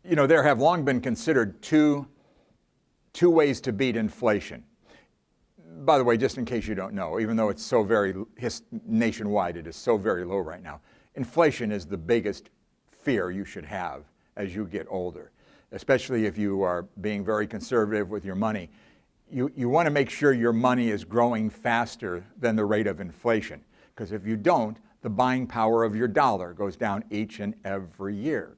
there have long been considered two ways to beat inflation. By the way, just in case you don't know, even though it's so very nationwide, it is so very low right now, inflation is the biggest fear you should have as you get older, especially if you are being very conservative with your money. You want to make sure your money is growing faster than the rate of inflation, because if you don't, the buying power of your dollar goes down each and every year.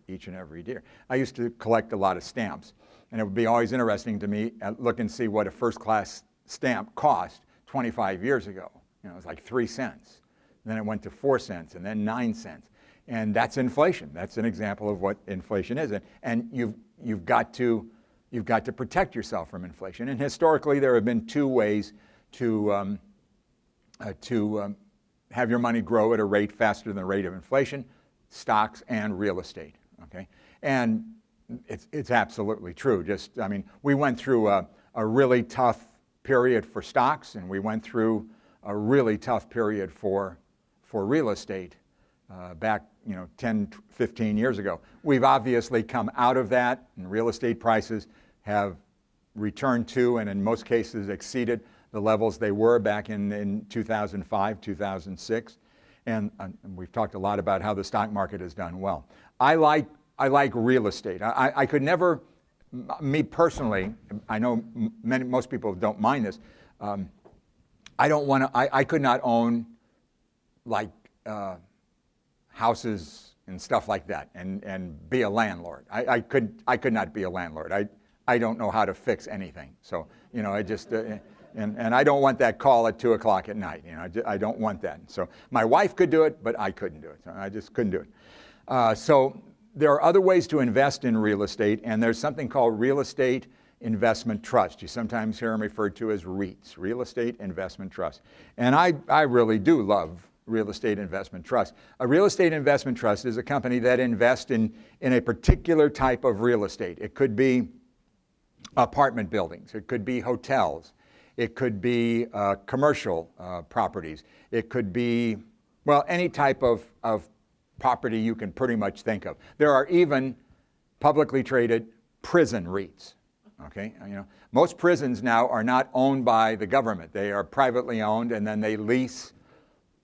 I used to collect a lot of stamps, and it would be always interesting to me to look and see what a first-class stamp cost 25 years ago. It was like 3 cents. Then it went to 4 cents, and then 9 cents. And that's inflation. That's an example of what inflation is. And you've got to protect yourself from inflation. And historically, there have been two ways to have your money grow at a rate faster than the rate of inflation: stocks and real estate. Okay, and it's absolutely true. We went through a really tough period for stocks, and we went through a really tough period for real estate back 10, 15 years ago. We've obviously come out of that, and real estate prices have returned to, and in most cases exceeded, the levels they were back in 2005, 2006. And we've talked a lot about how the stock market has done well. I like real estate. I could never, me personally, I know most people don't mind this, I could not own houses and stuff like that and be a landlord. I could not be a landlord. I don't know how to fix anything. So, I just, and I don't want that call at 2 o'clock at night. I don't want that. So my wife could do it, but I couldn't do it. So I just couldn't do it. So there are other ways to invest in real estate, and there's something called real estate investment trust. You sometimes hear them referred to as REITs, real estate investment trust. And I really do love real estate investment trust. A real estate investment trust is a company that invests in a particular type of real estate. It could be apartment buildings. It could be hotels. It could be commercial properties. It could be, any type of property you can pretty much think of. There are even publicly traded prison REITs. Okay, most prisons now are not owned by the government. They are privately owned, and then they lease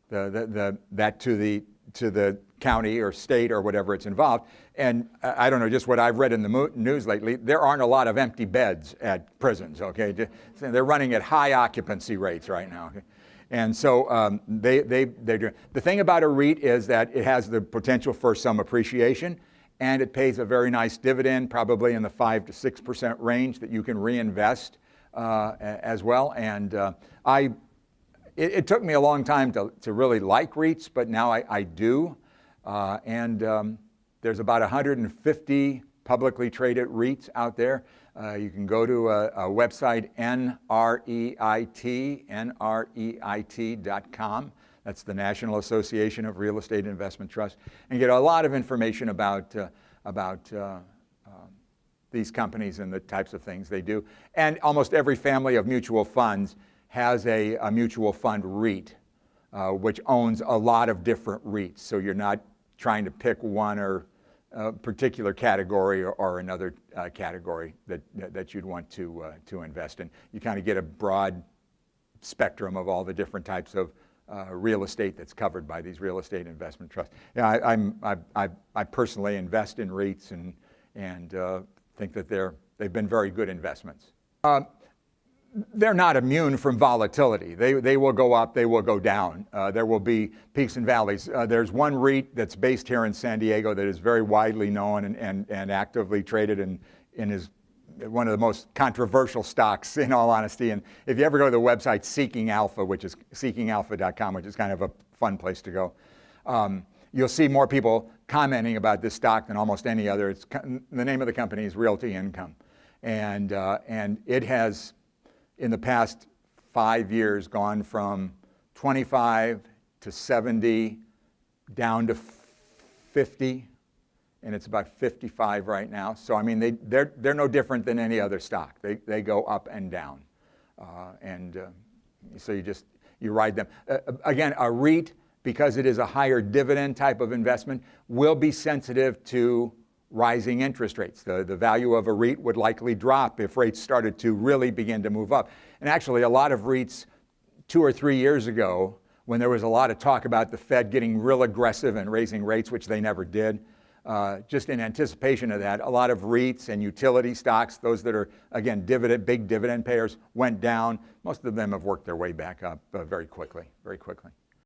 that to the county or state or whatever it's involved. And I don't know, just what I've read in the news lately, there aren't a lot of empty beds at prisons. Okay, they're running at high occupancy rates right now. Okay? And so they do. The thing about a REIT is that it has the potential for some appreciation, and it pays a very nice dividend, probably in the 5 to 6% range that you can reinvest as well. And it took me a long time to really like REITs, but now I do. There's about 150 publicly traded REITs out there. You can go to a website, nreit.com. That's the National Association of Real Estate Investment Trusts, and get a lot of information about these companies and the types of things they do. And almost every family of mutual funds has a mutual fund REIT, which owns a lot of different REITs. So you're not trying to pick one or a particular category or another category that you'd want to invest in. You kind of get a broad spectrum of all the different types of real estate that's covered by these real estate investment trusts. I personally invest in REITs and think that they've been very good investments. They're not immune from volatility. They will go up, they will go down. There will be peaks and valleys. There's one REIT that's based here in San Diego that is very widely known and actively traded and is one of the most controversial stocks, in all honesty. And if you ever go to the website Seeking Alpha, which is seekingalpha.com, which is kind of a fun place to go, you'll see more people commenting about this stock than almost any other. The name of the company is Realty Income. And it has, in the past 5 years, gone from 25 to 70 down to 50, and it's about 55 right now. So I mean, they're no different than any other stock. They go up and down, so you ride them. Again, a REIT, because it is a higher dividend type of investment, will be sensitive to rising interest rates. The value of a REIT would likely drop if rates started to really begin to move up. And actually, a lot of REITs 2 or 3 years ago, when there was a lot of talk about the Fed getting real aggressive and raising rates, which they never did, just in anticipation of that, a lot of REITs and utility stocks, those that are, again, big dividend payers, went down. Most of them have worked their way back up very quickly, very quickly.